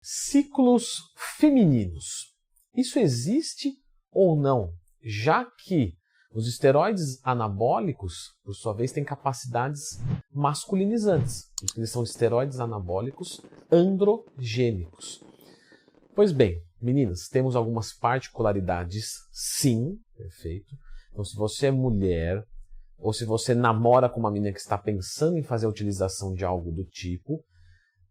Ciclos femininos. Isso existe ou não? Já que os esteroides anabólicos, por sua vez, têm capacidades masculinizantes. Eles são esteroides anabólicos androgênicos. Pois bem, meninas, temos algumas particularidades, sim, perfeito. Então, se você é mulher, ou se você namora com uma menina que está pensando em fazer a utilização de algo do tipo,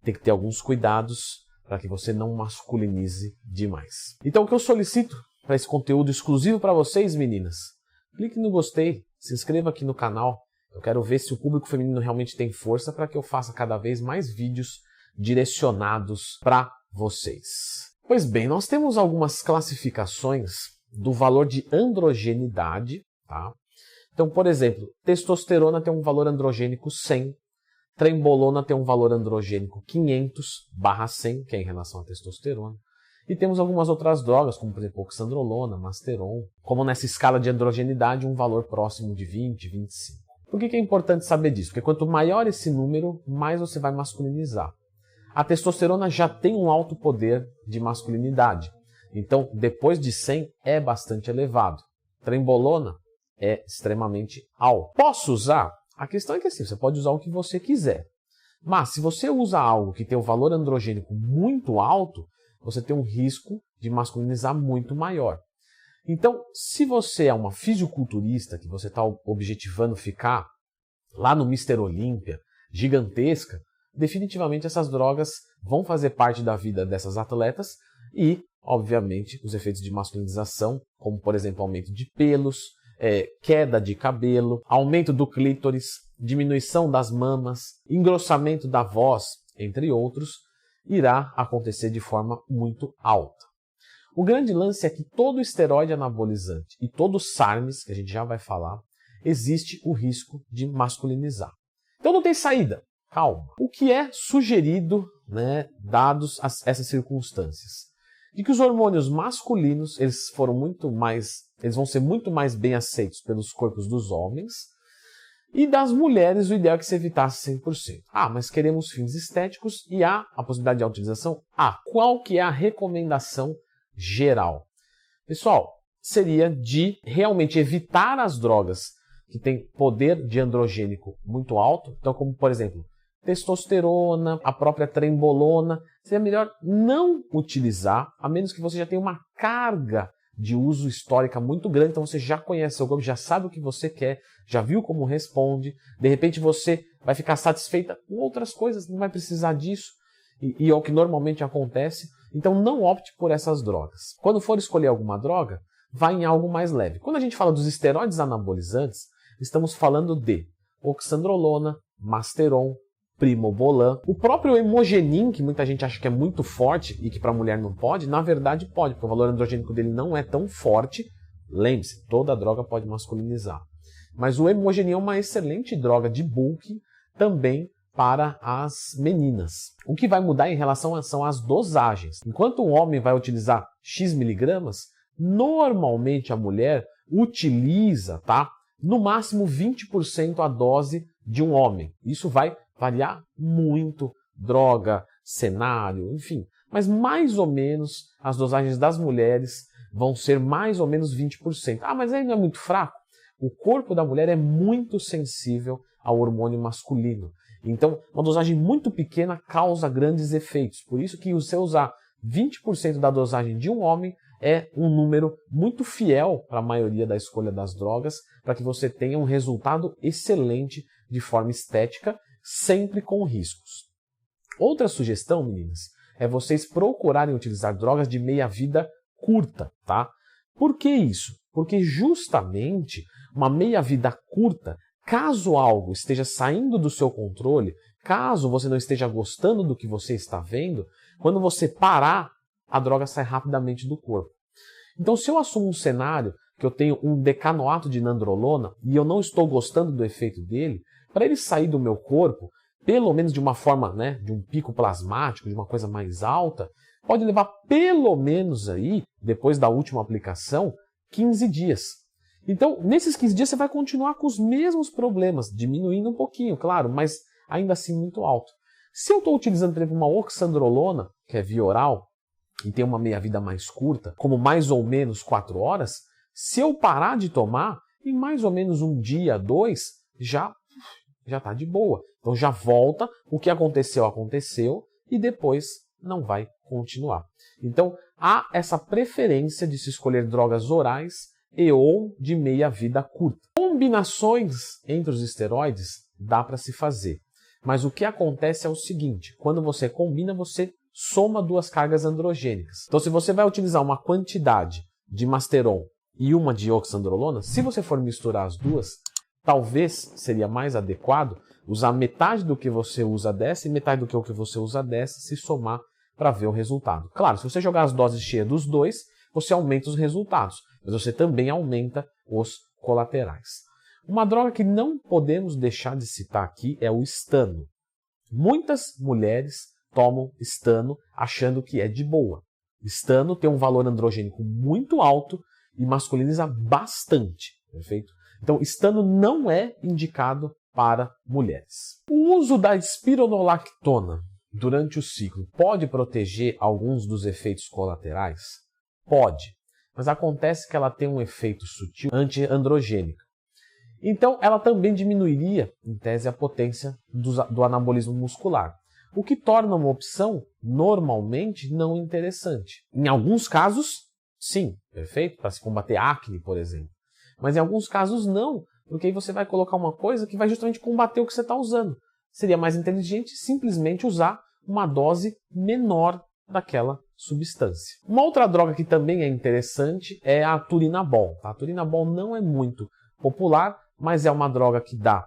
tem que ter alguns cuidados para que você não masculinize demais. Então, o que eu solicito para esse conteúdo exclusivo para vocês, meninas, clique no gostei, se inscreva aqui no canal. Eu quero ver se o público feminino realmente tem força para que eu faça cada vez mais vídeos direcionados para vocês. Pois bem, nós temos algumas classificações do valor de androgenidade, tá? Então, por exemplo, testosterona tem um valor androgênico 100, trembolona tem um valor androgênico 500/100, que é em relação à testosterona. E temos algumas outras drogas, como por exemplo, oxandrolona, masteron, como nessa escala de androgenidade, um valor próximo de 20, 25. Por que é importante saber disso? Porque quanto maior esse número, mais você vai masculinizar. A testosterona já tem um alto poder de masculinidade. Então, depois de 100, é bastante elevado. Trembolona é extremamente alto. Posso usar? A questão é que assim, você pode usar o que você quiser. Mas se você usa algo que tem um valor androgênico muito alto, você tem um risco de masculinizar muito maior. Então, se você é uma fisiculturista, que você está objetivando ficar lá no Mr. Olímpia, gigantesca, definitivamente essas drogas vão fazer parte da vida dessas atletas e, obviamente, os efeitos de masculinização, como por exemplo, aumento de pelos, queda de cabelo, aumento do clítoris, diminuição das mamas, engrossamento da voz, entre outros, irá acontecer de forma muito alta. O grande lance é que todo esteroide anabolizante e todo SARMs, que a gente já vai falar, existe o risco de masculinizar. Então não tem saída. Calma. O que é sugerido, dados essas circunstâncias? De que os hormônios masculinos eles vão ser muito mais bem aceitos pelos corpos dos homens, e das mulheres o ideal é que se evitasse 100%. Mas queremos fins estéticos e há a possibilidade de utilização? Qual que é a recomendação geral? Pessoal, seria de realmente evitar as drogas que têm poder de androgênico muito alto, então como por exemplo, testosterona, a própria trembolona, seria melhor não utilizar, a menos que você já tenha uma carga de uso histórica muito grande, então você já conhece seu corpo, já sabe o que você quer, já viu como responde, de repente você vai ficar satisfeita com outras coisas, não vai precisar disso, e é o que normalmente acontece, então não opte por essas drogas. Quando for escolher alguma droga, vá em algo mais leve. Quando a gente fala dos esteroides anabolizantes, estamos falando de oxandrolona, masteron, primobolan. O próprio hemogenin, que muita gente acha que é muito forte e que para a mulher não pode, na verdade pode, porque o valor androgênico dele não é tão forte. Lembre-se, toda droga pode masculinizar. Mas o hemogenin é uma excelente droga de bulk também para as meninas. O que vai mudar em relação são as dosagens. Enquanto o homem vai utilizar X miligramas, normalmente a mulher utiliza, no máximo 20% a dose de um homem. Isso vai variar muito, droga, cenário, enfim. Mas mais ou menos as dosagens das mulheres vão ser mais ou menos 20%. Mas aí não é muito fraco? O corpo da mulher é muito sensível ao hormônio masculino. Então, uma dosagem muito pequena causa grandes efeitos. Por isso que você usar 20% da dosagem de um homem é um número muito fiel para a maioria da escolha das drogas, para que você tenha um resultado excelente de forma estética, sempre com riscos. Outra sugestão, meninas, é vocês procurarem utilizar drogas de meia-vida curta, tá? Por que isso? Porque justamente uma meia-vida curta, caso algo esteja saindo do seu controle, caso você não esteja gostando do que você está vendo, quando você parar, a droga sai rapidamente do corpo. Então, se eu assumo um cenário que eu tenho um decanoato de nandrolona e eu não estou gostando do efeito dele, para ele sair do meu corpo, pelo menos de uma forma, de um pico plasmático, de uma coisa mais alta, pode levar pelo menos aí, depois da última aplicação, 15 dias. Então, nesses 15 dias você vai continuar com os mesmos problemas, diminuindo um pouquinho, claro, mas ainda assim muito alto. Se eu estou utilizando, por exemplo, uma oxandrolona, que é via oral, e tem uma meia-vida mais curta, como mais ou menos 4 horas, se eu parar de tomar, em mais ou menos um dia, 2, já está de boa. Então já volta, o que aconteceu, aconteceu, e depois não vai continuar. Então há essa preferência de se escolher drogas orais e ou de meia-vida curta. Combinações entre os esteroides dá para se fazer. Mas o que acontece é o seguinte, quando você combina, você soma 2 cargas androgênicas. Então se você vai utilizar uma quantidade de Masteron e uma de oxandrolona, se você for misturar as duas, talvez seria mais adequado usar metade do que você usa dessa e metade do que você usa dessa, se somar para ver o resultado. Claro, se você jogar as doses cheias dos dois, você aumenta os resultados, mas você também aumenta os colaterais. Uma droga que não podemos deixar de citar aqui é o estano. Muitas mulheres tomam estano achando que é de boa. Estano tem um valor androgênico muito alto e masculiniza bastante, perfeito? Então, estano não é indicado para mulheres. O uso da espironolactona durante o ciclo pode proteger alguns dos efeitos colaterais? Pode, mas acontece que ela tem um efeito sutil antiandrogênico. Então, ela também diminuiria, em tese, a potência do anabolismo muscular, o que torna uma opção normalmente não interessante. Em alguns casos, sim, perfeito, para se combater acne, por exemplo. Mas em alguns casos não, porque aí você vai colocar uma coisa que vai justamente combater o que você está usando. Seria mais inteligente simplesmente usar uma dose menor daquela substância. Uma outra droga que também é interessante é a turinabol. A turinabol não é muito popular, mas é uma droga que dá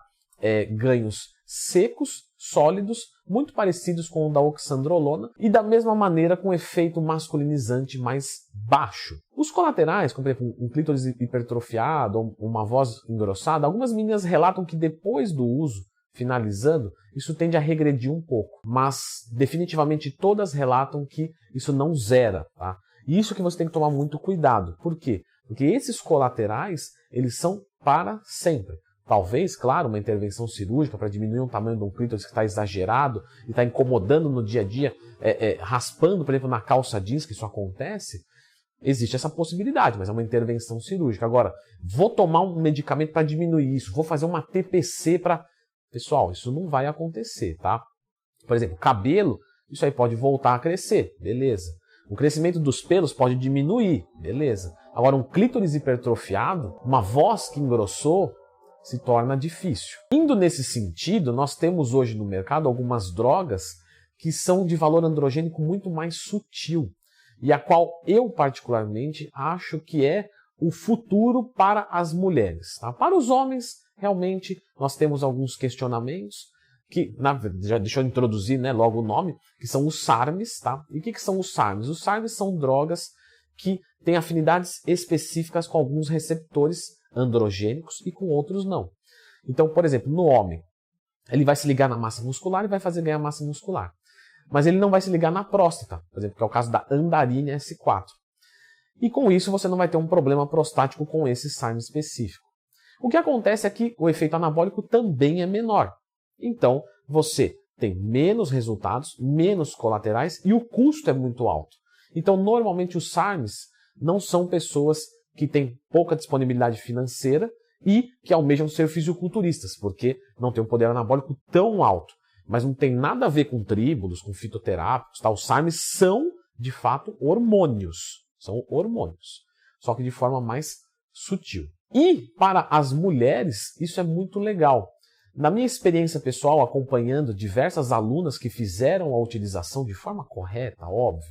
ganhos secos, sólidos, muito parecidos com o da oxandrolona e da mesma maneira com efeito masculinizante mais baixo. Os colaterais, como por exemplo um clítoris hipertrofiado ou uma voz engrossada, algumas meninas relatam que depois do uso, finalizando, isso tende a regredir um pouco, mas definitivamente todas relatam que isso não zera, tá? E isso que você tem que tomar muito cuidado. Por quê? Porque esses colaterais, eles são para sempre. Talvez, claro, uma intervenção cirúrgica para diminuir o tamanho de um clítoris que está exagerado e está incomodando no dia a dia, raspando, por exemplo, na calça jeans, que isso acontece, existe essa possibilidade, mas é uma intervenção cirúrgica. Agora, vou tomar um medicamento para diminuir isso, vou fazer uma TPC para... Pessoal, isso não vai acontecer, tá? Por exemplo, cabelo, isso aí pode voltar a crescer, beleza. O crescimento dos pelos pode diminuir, beleza. Agora, um clítoris hipertrofiado, uma voz que engrossou, se torna difícil. Indo nesse sentido, nós temos hoje no mercado algumas drogas que são de valor androgênico muito mais sutil e a qual eu particularmente acho que é o futuro para as mulheres. Tá? Para os homens, realmente, nós temos alguns questionamentos que, já deixa eu introduzir logo o nome, que são os SARMs. Tá? E o que são os SARMs? Os SARMs são drogas que têm afinidades específicas com alguns receptores androgênicos e com outros não. Então, por exemplo, no homem, ele vai se ligar na massa muscular e vai fazer ganhar massa muscular. Mas ele não vai se ligar na próstata, por exemplo, que é o caso da andarina S4. E com isso você não vai ter um problema prostático com esse SARM específico. O que acontece é que o efeito anabólico também é menor. Então, você tem menos resultados, menos colaterais e o custo é muito alto. Então, normalmente os SARMs não são pessoas que têm pouca disponibilidade financeira e que almejam ser fisiculturistas, porque não tem um poder anabólico tão alto. Mas não tem nada a ver com tríbulos, com fitoterápicos. Tá? Os SARMs são, de fato, hormônios. São hormônios, só que de forma mais sutil. E para as mulheres, isso é muito legal. Na minha experiência pessoal, acompanhando diversas alunas que fizeram a utilização de forma correta, óbvio,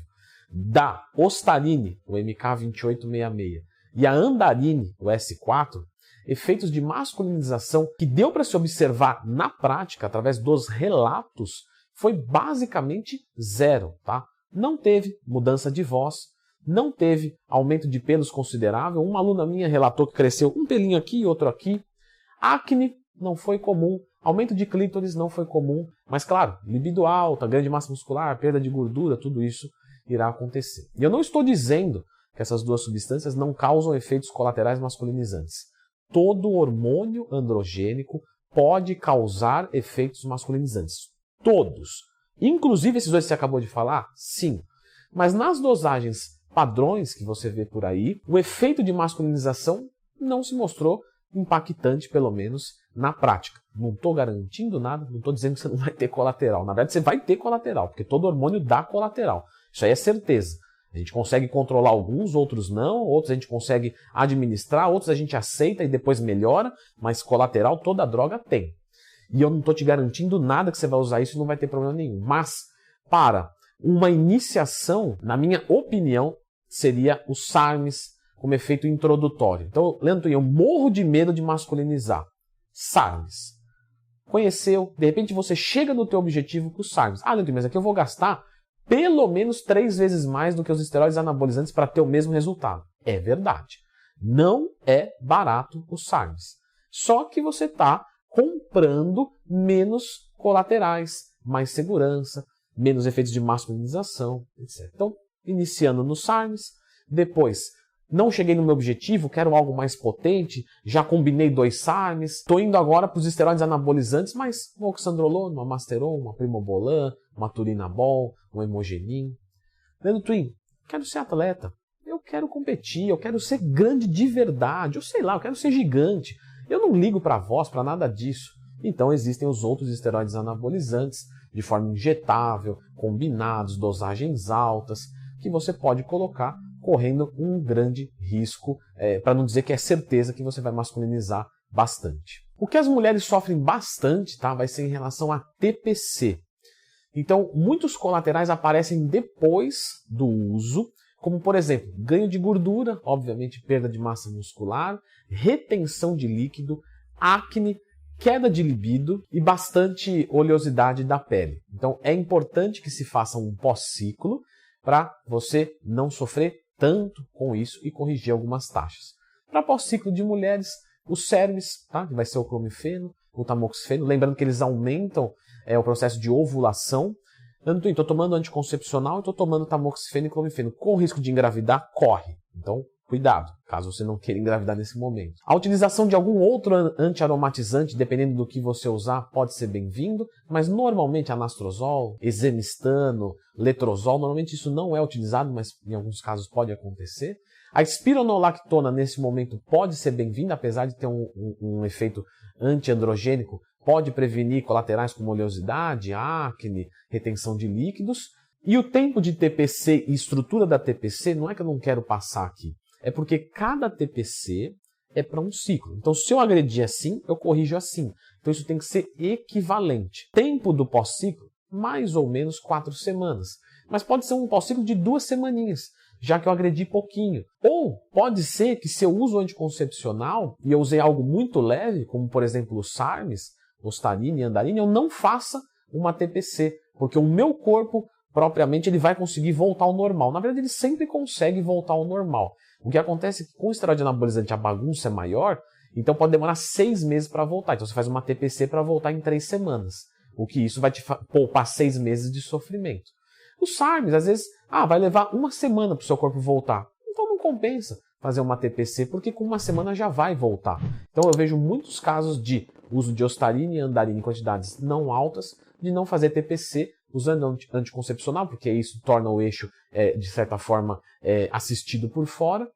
da Ostarine, o MK2866, e a Andarine, o S4, efeitos de masculinização que deu para se observar na prática, através dos relatos, foi basicamente zero. Tá? Não teve mudança de voz, não teve aumento de pelos considerável. Uma aluna minha relatou que cresceu um pelinho aqui e outro aqui. Acne não foi comum, aumento de clítoris não foi comum, mas claro, libido alta, ganho de massa muscular, perda de gordura, tudo isso irá acontecer. E eu não estou dizendo que essas duas substâncias não causam efeitos colaterais masculinizantes. Todo hormônio androgênico pode causar efeitos masculinizantes. Todos. Inclusive esses dois que você acabou de falar? Sim. Mas nas dosagens padrões que você vê por aí, o efeito de masculinização não se mostrou impactante, pelo menos na prática. Não estou garantindo nada, não estou dizendo que você não vai ter colateral. Na verdade, você vai ter colateral, porque todo hormônio dá colateral. Isso aí é certeza. A gente consegue controlar alguns, outros não, outros a gente consegue administrar, outros a gente aceita e depois melhora, mas colateral toda droga tem. E eu não estou te garantindo nada que você vai usar isso e não vai ter problema nenhum. Mas, para uma iniciação, na minha opinião, seria o SARMs como efeito introdutório. Então, Leandro Twin, eu morro de medo de masculinizar. SARMs. Conheceu, de repente você chega no teu objetivo com o SARMs. Ah, Leandro Twin, mas aqui eu vou gastar pelo menos 3 vezes mais do que os esteroides anabolizantes para ter o mesmo resultado. É verdade. Não é barato o SARMs. Só que você está comprando menos colaterais, mais segurança, menos efeitos de masculinização, etc. Então, iniciando no SARMs, depois, não cheguei no meu objetivo, quero algo mais potente, já combinei 2 SARMs, estou indo agora para os esteroides anabolizantes, mas um oxandrolona, uma Masteron, uma Primobolan, uma Turinabol, um Hemogenin. Leandro Twin, quero ser atleta, eu quero competir, eu quero ser grande de verdade, eu sei lá, eu quero ser gigante. Eu não ligo para a voz, para nada disso. Então existem os outros esteroides anabolizantes, de forma injetável, combinados, dosagens altas, que você pode colocar correndo um grande risco, para não dizer que é certeza que você vai masculinizar bastante. O que as mulheres sofrem bastante, tá, vai ser em relação a TPC. Então, muitos colaterais aparecem depois do uso, como, por exemplo, ganho de gordura, obviamente perda de massa muscular, retenção de líquido, acne, queda de libido e bastante oleosidade da pele. Então, é importante que se faça um pós-ciclo para você não sofrer tanto com isso e corrigir algumas taxas. Para pós-ciclo de mulheres, os SERMs, tá? Que vai ser o clomifeno, o tamoxifeno, lembrando que eles aumentam o processo de ovulação. Estou tomando anticoncepcional e estou tomando tamoxifeno e clomifeno. Com risco de engravidar, corre. Então, cuidado, caso você não queira engravidar nesse momento. A utilização de algum outro antiaromatizante, dependendo do que você usar, pode ser bem-vindo, mas normalmente anastrozol, exemestano, letrozol, normalmente isso não é utilizado, mas em alguns casos pode acontecer. A espironolactona, nesse momento, pode ser bem-vinda, apesar de ter um efeito antiandrogênico, pode prevenir colaterais como oleosidade, acne, retenção de líquidos. E o tempo de TPC e estrutura da TPC, não é que eu não quero passar aqui, é porque cada TPC é para um ciclo. Então, se eu agredir assim, eu corrijo assim. Então, isso tem que ser equivalente. Tempo do pós-ciclo, mais ou menos 4 semanas. Mas pode ser um pós-ciclo de 2 semaninhas, já que eu agredi pouquinho. Ou pode ser que se eu uso anticoncepcional e eu usei algo muito leve, como por exemplo o SARMs, Ostarine e Andarine, eu não faça uma TPC, porque o meu corpo propriamente ele vai conseguir voltar ao normal. Na verdade, ele sempre consegue voltar ao normal. O que acontece é que com o esteroide anabolizante a bagunça é maior, então pode demorar 6 meses para voltar. Então você faz uma TPC para voltar em 3 semanas. O que isso vai te poupar 6 meses de sofrimento. Os SARMs, às vezes, vai levar 1 semana para o seu corpo voltar. Então não compensa fazer uma TPC, porque com 1 semana já vai voltar. Então eu vejo muitos casos de uso de Ostarine e Andarine em quantidades não altas, de não fazer TPC usando anticoncepcional, porque isso torna o eixo, de certa forma, assistido por fora,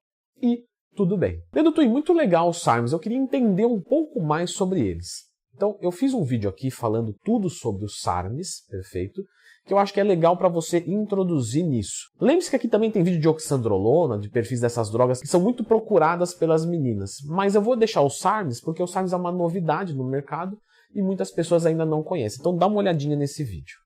e tudo bem. Leandro Twin, muito legal os SARMs, eu queria entender um pouco mais sobre eles. Então, eu fiz um vídeo aqui falando tudo sobre os SARMs, perfeito, que eu acho que é legal para você introduzir nisso. Lembre-se que aqui também tem vídeo de oxandrolona, de perfis dessas drogas, que são muito procuradas pelas meninas, mas eu vou deixar os SARMs, porque o SARMs é uma novidade no mercado, e muitas pessoas ainda não conhecem. Então dá uma olhadinha nesse vídeo.